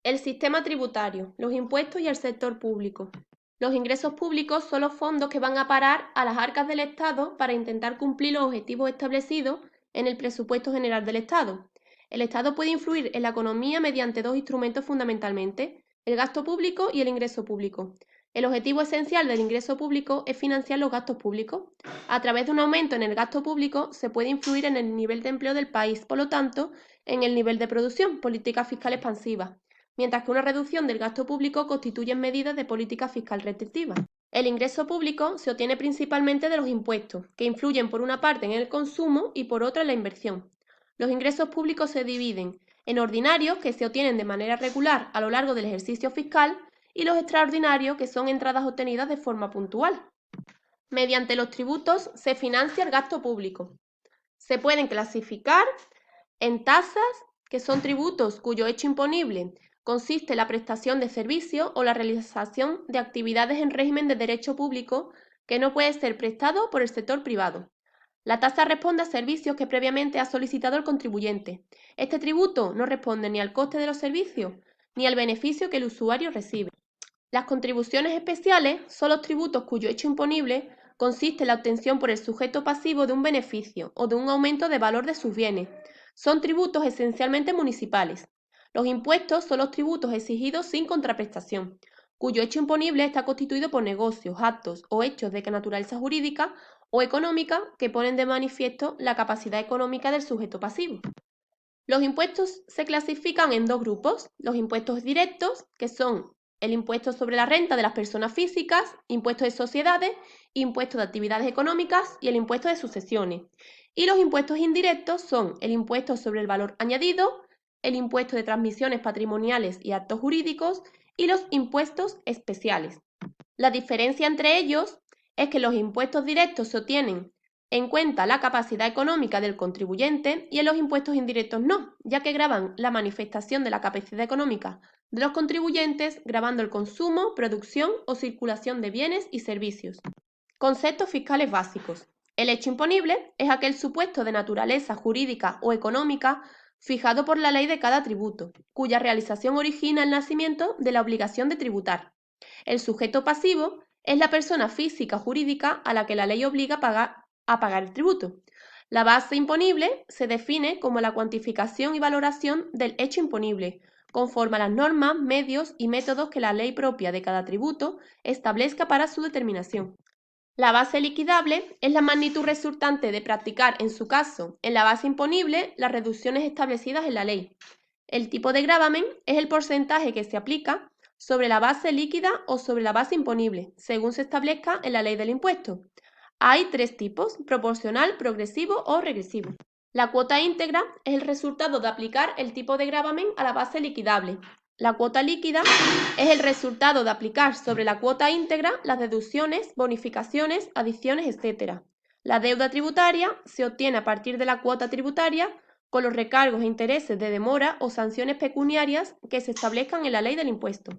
El sistema tributario, los impuestos y el sector público. Los ingresos públicos son los fondos que van a parar a las arcas del Estado para intentar cumplir los objetivos establecidos en el presupuesto general del Estado. El Estado puede influir en la economía mediante dos instrumentos fundamentalmente, el gasto público y el ingreso público. El objetivo esencial del ingreso público es financiar los gastos públicos. A través de un aumento en el gasto público se puede influir en el nivel de empleo del país, por lo tanto, en el nivel de producción, política fiscal expansiva, mientras que una reducción del gasto público constituye medidas de política fiscal restrictiva. El ingreso público se obtiene principalmente de los impuestos, que influyen por una parte en el consumo y por otra en la inversión. Los ingresos públicos se dividen en ordinarios, que se obtienen de manera regular a lo largo del ejercicio fiscal, y los extraordinarios, que son entradas obtenidas de forma puntual. Mediante los tributos se financia el gasto público. Se pueden clasificar en tasas, que son tributos cuyo hecho imponible consiste en la prestación de servicios o la realización de actividades en régimen de derecho público que no puede ser prestado por el sector privado. La tasa responde a servicios que previamente ha solicitado el contribuyente. Este tributo no responde ni al coste de los servicios ni al beneficio que el usuario recibe. Las contribuciones especiales son los tributos cuyo hecho imponible consiste en la obtención por el sujeto pasivo de un beneficio o de un aumento de valor de sus bienes. Son tributos esencialmente municipales. Los impuestos son los tributos exigidos sin contraprestación, cuyo hecho imponible está constituido por negocios, actos o hechos de naturaleza jurídica o económica que ponen de manifiesto la capacidad económica del sujeto pasivo. Los impuestos se clasifican en dos grupos: los impuestos directos, que son el impuesto sobre la renta de las personas físicas, impuesto de sociedades, impuesto de actividades económicas y el impuesto de sucesiones. Y los impuestos indirectos son el impuesto sobre el valor añadido, el impuesto de transmisiones patrimoniales y actos jurídicos y los impuestos especiales. La diferencia entre ellos es que los impuestos directos se obtienen en cuenta la capacidad económica del contribuyente y en los impuestos indirectos no, ya que gravan la manifestación de la capacidad económica de los contribuyentes, gravando el consumo, producción o circulación de bienes y servicios. Conceptos fiscales básicos. El hecho imponible es aquel supuesto de naturaleza jurídica o económica fijado por la ley de cada tributo, cuya realización origina el nacimiento de la obligación de tributar. El sujeto pasivo es la persona física o jurídica a la que la ley obliga a pagar el tributo. La base imponible se define como la cuantificación y valoración del hecho imponible, conforme a las normas, medios y métodos que la ley propia de cada tributo establezca para su determinación. La base liquidable es la magnitud resultante de practicar, en su caso, en la base imponible, las reducciones establecidas en la ley. El tipo de gravamen es el porcentaje que se aplica sobre la base líquida o sobre la base imponible, según se establezca en la ley del impuesto. Hay tres tipos: proporcional, progresivo o regresivo. La cuota íntegra es el resultado de aplicar el tipo de gravamen a la base liquidable. La cuota líquida es el resultado de aplicar sobre la cuota íntegra las deducciones, bonificaciones, adiciones, etc. La deuda tributaria se obtiene a partir de la cuota tributaria con los recargos e intereses de demora o sanciones pecuniarias que se establezcan en la ley del impuesto.